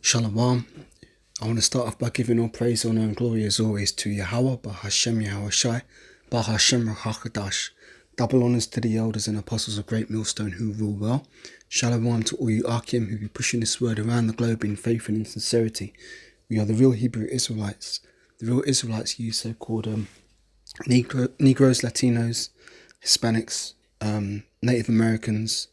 Shalom. I want to start off by giving all praise, honor, and glory as always to Yahweh, Bahashem Yahushai, Bahashem Rahakadash. Double honors to the elders and apostles of Great Millstone who rule well. Shalom to all you Akim who be pushing this word around the globe in faith and in sincerity. We are the real Hebrew Israelites. The real Israelites use so-called Negroes, Latinos, Hispanics, Native Americans,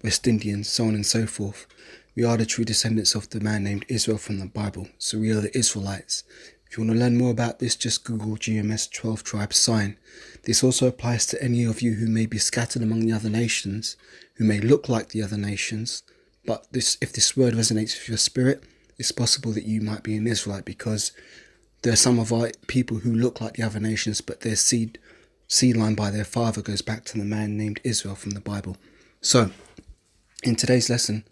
West Indians, so on and so forth. We are the true descendants of the man named Israel from the Bible, so we are the Israelites. If you want to learn more about this, just Google GMS 12 tribe sign. This also applies to any of you who may be scattered among the other nations, who may look like the other nations, but if this word resonates with your spirit, it's possible that you might be an Israelite, because there are some of our people who look like the other nations, but their seed line by their father goes back to the man named Israel from the Bible. So, in today's lesson,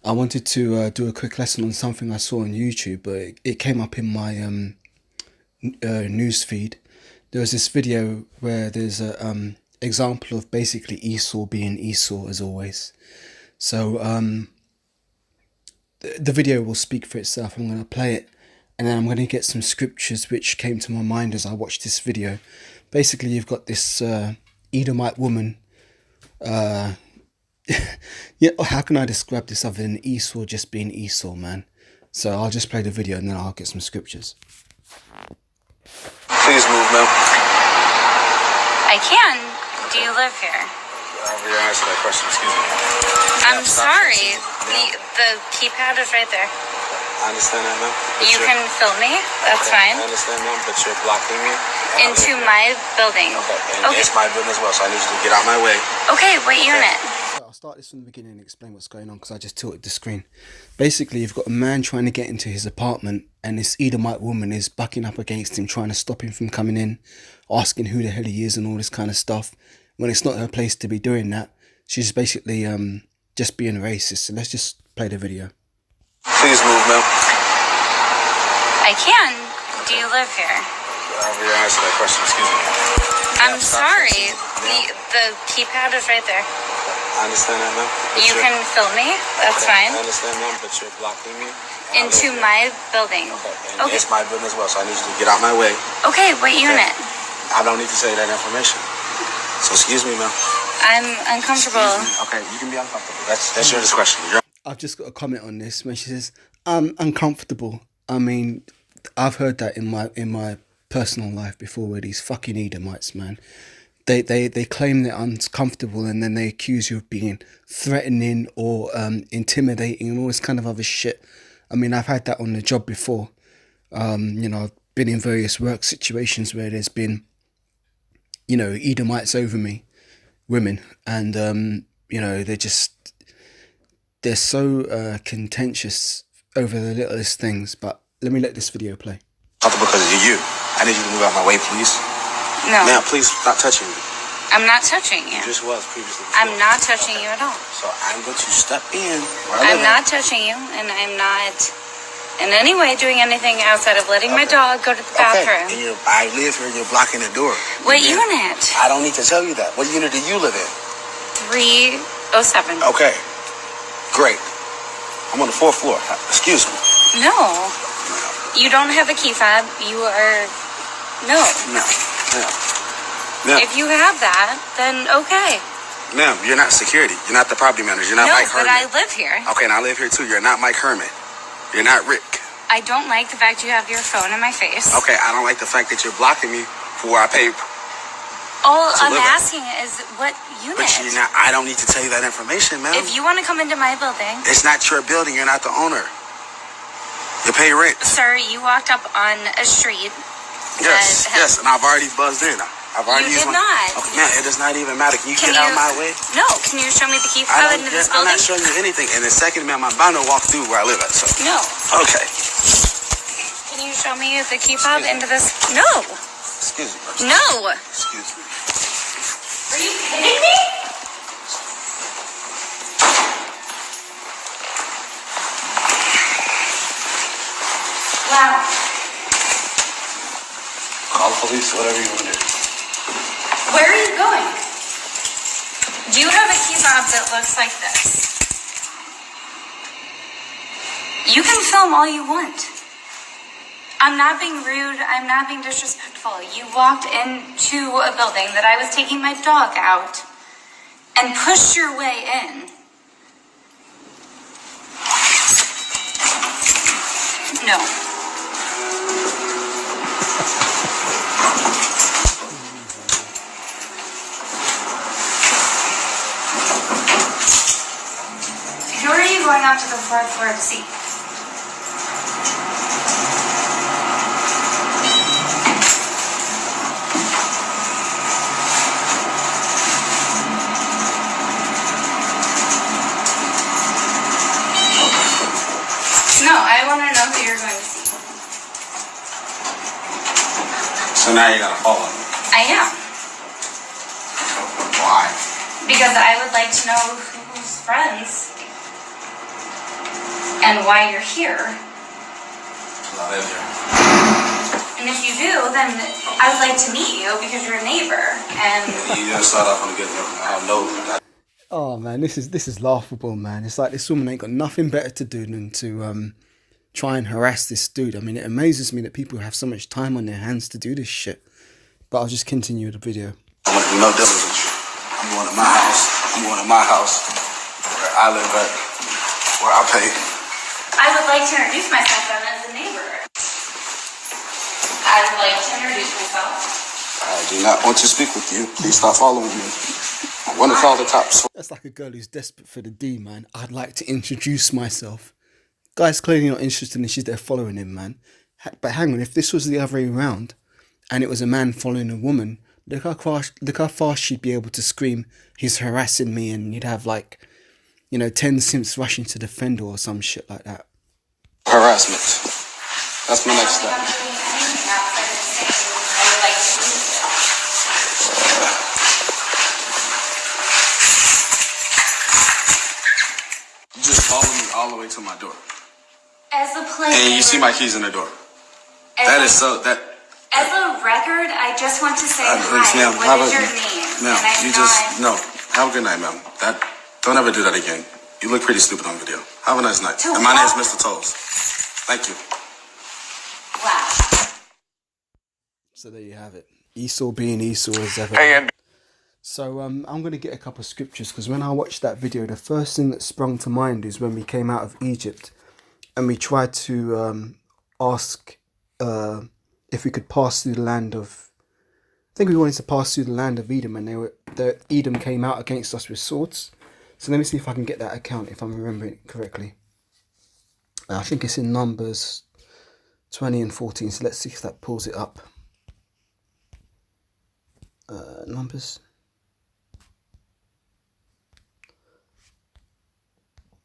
I wanted to do a quick lesson on something I saw on YouTube, but it came up in my news feed. There was this video where there's a example of basically Esau being Esau as always. So the video will speak for itself. I'm going to play it, and then I'm going to get some scriptures which came to my mind as I watched this video. Basically, you've got this Edomite woman. Yeah, how can I describe this other than Esau just being Esau, man? So I'll just play the video and then I'll get some scriptures. Please move, ma'am. I can. Do you live here? You're answering that question, excuse me. I'm sorry. The keypad is right there. I understand that, ma'am. You can film me. That's fine. I understand, ma'am, but you're blocking me. Into my building. Okay, it's my building as well, so I need you to get out my way. Okay, what unit? I'll start this from the beginning and explain what's going on, because I just tilted the screen. Basically, you've got a man trying to get into his apartment, and this Edomite woman is bucking up against him, trying to stop him from coming in, asking who the hell he is and all this kind of stuff, when it's not her place to be doing that. She's basically just being racist. So let's just play the video. Please move, ma'am. I can. Do you live here? You're answering that question, excuse me. I'm sorry. The keypad is right there. I understand that, ma'am. You can film me. That's fine. I understand, ma'am, but you're blocking me. Into my building. Okay, it's my building as well, so I need you to get out my way. Okay, what unit? I don't need to say that information. So excuse me, ma'am. I'm uncomfortable. Okay, you can be uncomfortable. That's your discretion. I've just got a comment on this when she says, I'm uncomfortable. I mean, I've heard that in my personal life before, where these fucking Edomites, man, they claim they're uncomfortable, and then they accuse you of being threatening or intimidating and all this kind of other shit. I mean, I've had that on the job before. I've been in various work situations where there's been, Edomites over me, women, and they're so contentious over the littlest things. But let me let this video play. Because of you. I need you to move out my way, please. No. Ma'am, please stop touching me. I'm not touching you. You just was previously. I'm not touching you at all. So I'm going to step in. I'm not touching you, and I'm not in any way doing anything outside of letting my dog go to the bathroom. Okay, I live here and you're blocking the door. What unit? I don't need to tell you that. What unit do you live in? 307. Okay, great. I'm on the 4th floor. Excuse me. No. You don't have a key fob. You are... No. No. If you have that, then okay. Ma'am, you're not security. You're not the property manager. You're not Mike Herman. No, but I live here. Okay, and I live here too. You're not Mike Herman. You're not Rick. I don't like the fact you have your phone in my face. Okay, I don't like the fact that you're blocking me for where I pay. All I'm asking is what unit? But you're not, I don't need to tell you that information, ma'am. If you want to come into my building... It's not your building. You're not the owner. You pay rent. Sir, you walked up on a street. Yes, and I've already buzzed in. I've already you used did not. Okay, man, it does not even matter. Can you get out of my way? No, can you show me the key fob into this building? I'm not showing you anything. And the second, ma'am, I'm bound to walk through where I live at. So. No. Okay. Can you show me the key fob into this? No. Excuse me. No. Excuse me. Are you kidding me? Wow. Call the police, whatever you want to do. Where are you going? Do you have a key fob that looks like this? You can film all you want. I'm not being rude. I'm not being disrespectful. You walked into a building that I was taking my dog out and pushed your way in. No. Who are you going up to the fourth floor to see? No, I want to know who you're going to see. So now you gotta follow me. I am. Why? Because I would like to know who's friends and why you're here. I live here. And if you do, then I would like to meet you because you're a neighbor. And You didn't start off on a good note. I know that. Oh man, this is laughable, man. It's like this woman ain't got nothing better to do than to try and harass this dude. I mean, it amazes me that people have so much time on their hands to do this shit. But I'll just continue the video. I want to be no dealing with you. I'm going to my house. I'm going to my house where I live at, where I pay. I would like to introduce myself then as a neighbor. I would like to introduce myself. I do not want to speak with you. Please stop following me. I want to call the cops. That's like a girl who's desperate for the D, man. I'd like to introduce myself. Guy's clearly not interested and she's there following him, man. But hang on, if this was the other way around and it was a man following a woman, look how fast she'd be able to scream, he's harassing me, and you'd have like, 10 simps rushing to defend her or some shit like that. Harassment. That's my next step. I would like to meet You just follow me all the way to my door. you. As a player. And you see my keys in the door. That is so, that... As a record, I just want to say hi. Ma'am, What is your name? Ma'am, And I'm you not- just... No. Have a good night, ma'am. Don't ever do that again. You look pretty stupid on video. Have a nice night. To And my name's what? Mr. Tolles. Thank you. Wow. So there you have it. Esau being Esau as ever. So I'm going to get a couple of scriptures, because when I watched that video, the first thing that sprung to mind is when we came out of Egypt and we tried to ask if we could pass through the land of... I think we wanted to pass through the land of Edom, and Edom came out against us with swords. So let me see if I can get that account, if I'm remembering it correctly. I think it's in Numbers 20 and 14, so let's see if that pulls it up. Numbers.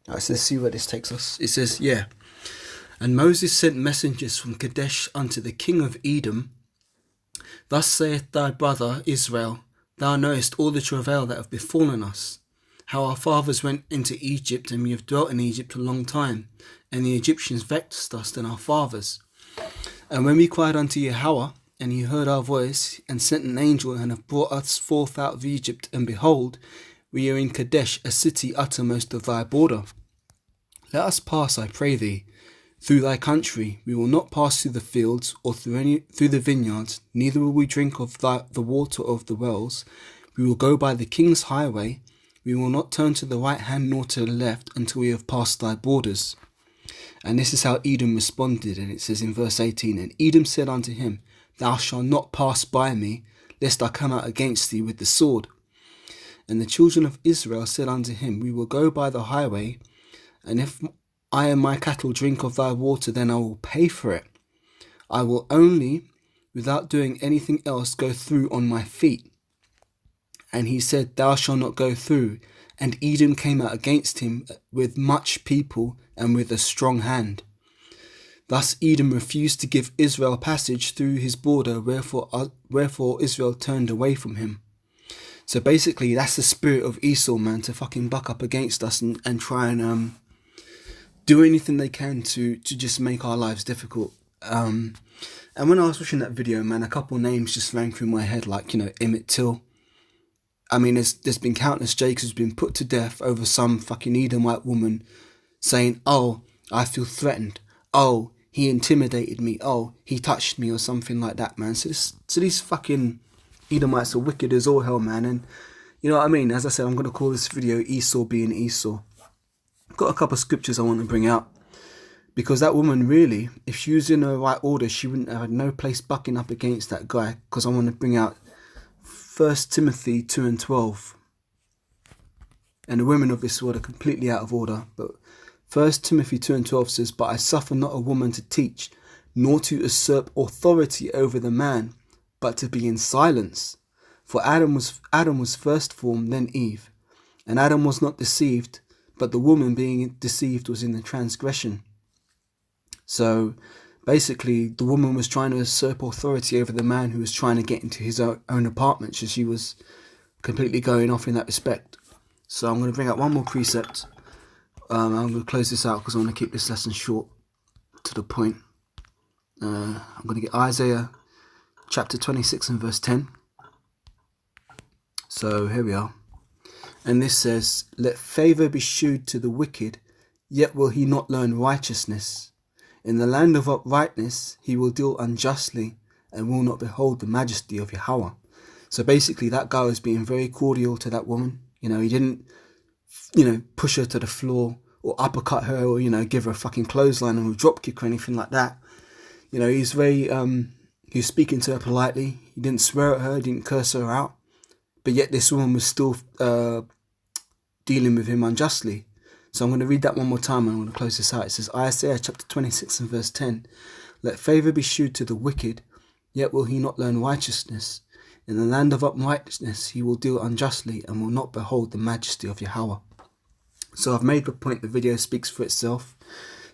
Alright, so let's see where this takes us. It says, yeah. And Moses sent messengers from Kadesh unto the king of Edom. Thus saith thy brother Israel, thou knowest all the travail that have befallen us, how our fathers went into Egypt, and we have dwelt in Egypt a long time, and the Egyptians vexed us than our fathers. And when we cried unto Yahweh, and he heard our voice, and sent an angel, and have brought us forth out of Egypt, and behold, we are in Kadesh, a city uttermost of thy border. Let us pass, I pray thee, through thy country. We will not pass through the fields, or through the vineyards, neither will we drink of the water of the wells. We will go by the king's highway. We will not turn to the right hand nor to the left until we have passed thy borders. And this is how Edom responded, and it says in verse 18, and Edom said unto him, thou shalt not pass by me, lest I come out against thee with the sword. And the children of Israel said unto him, we will go by the highway, and if I and my cattle drink of thy water, then I will pay for it. I will only, without doing anything else, go through on my feet. And he said, thou shalt not go through. And Edom came out against him with much people and with a strong hand. Thus Edom refused to give Israel passage through his border, wherefore Israel turned away from him. So basically, that's the spirit of Esau, man, to fucking buck up against us and try and do anything they can to just make our lives difficult. And when I was watching that video, man, a couple names just rang through my head, like, Emmett Till. I mean, there's been countless Jakes who's been put to death over some fucking Edomite woman saying, oh, I feel threatened. Oh, he intimidated me. Oh, he touched me or something like that, man. So these fucking Edomites are wicked as all hell, man. And you know what I mean? As I said, I'm going to call this video Esau being Esau. I've got a couple of scriptures I want to bring out. Because that woman really, if she was in her right order, she wouldn't have had no place bucking up against that guy. Because I want to bring out 1 Timothy 2 and 12. And the women of this world are completely out of order. But 1 Timothy 2 and 12 says, "But I suffer not a woman to teach, nor to usurp authority over the man, but to be in silence. For Adam was first formed, then Eve. And Adam was not deceived, but the woman being deceived was in the transgression." So basically, the woman was trying to usurp authority over the man who was trying to get into his own apartment. So she was completely going off in that respect. So I'm going to bring out one more precept. I'm going to close this out because I want to keep this lesson short, to the point. I'm going to get Isaiah chapter 26 and verse 10. So here we are. And this says, "Let favour be shewed to the wicked, yet will he not learn righteousness. In the land of uprightness he will deal unjustly, and will not behold the majesty of Yahweh." So basically that guy was being very cordial to that woman. You know, he didn't, push her to the floor or uppercut her or, give her a fucking clothesline or a drop kick or anything like that. He's very, he was speaking to her politely. He didn't swear at her, he didn't curse her out. But yet this woman was still dealing with him unjustly. So I'm going to read that one more time and I'm going to close this out. It says, Isaiah chapter 26 and verse 10. "Let favour be shewed to the wicked, yet will he not learn righteousness. In the land of uprightness he will deal unjustly, and will not behold the majesty of Yahweh." So I've made the point, the video speaks for itself.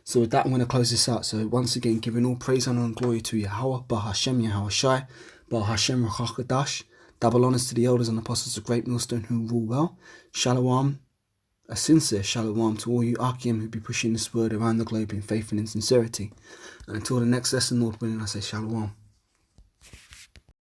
So with that, I'm going to close this out. So once again, giving all praise, honor and glory to Yahweh, Bahashem Yahweh Shai, Bahashem Rachakadash. Double honors to the elders and apostles of Great Millstone who rule well. Shalom. A sincere shalom to all you Akim who be pushing this word around the globe in faith and in sincerity. And until the next lesson, Lord willing, I say shalom.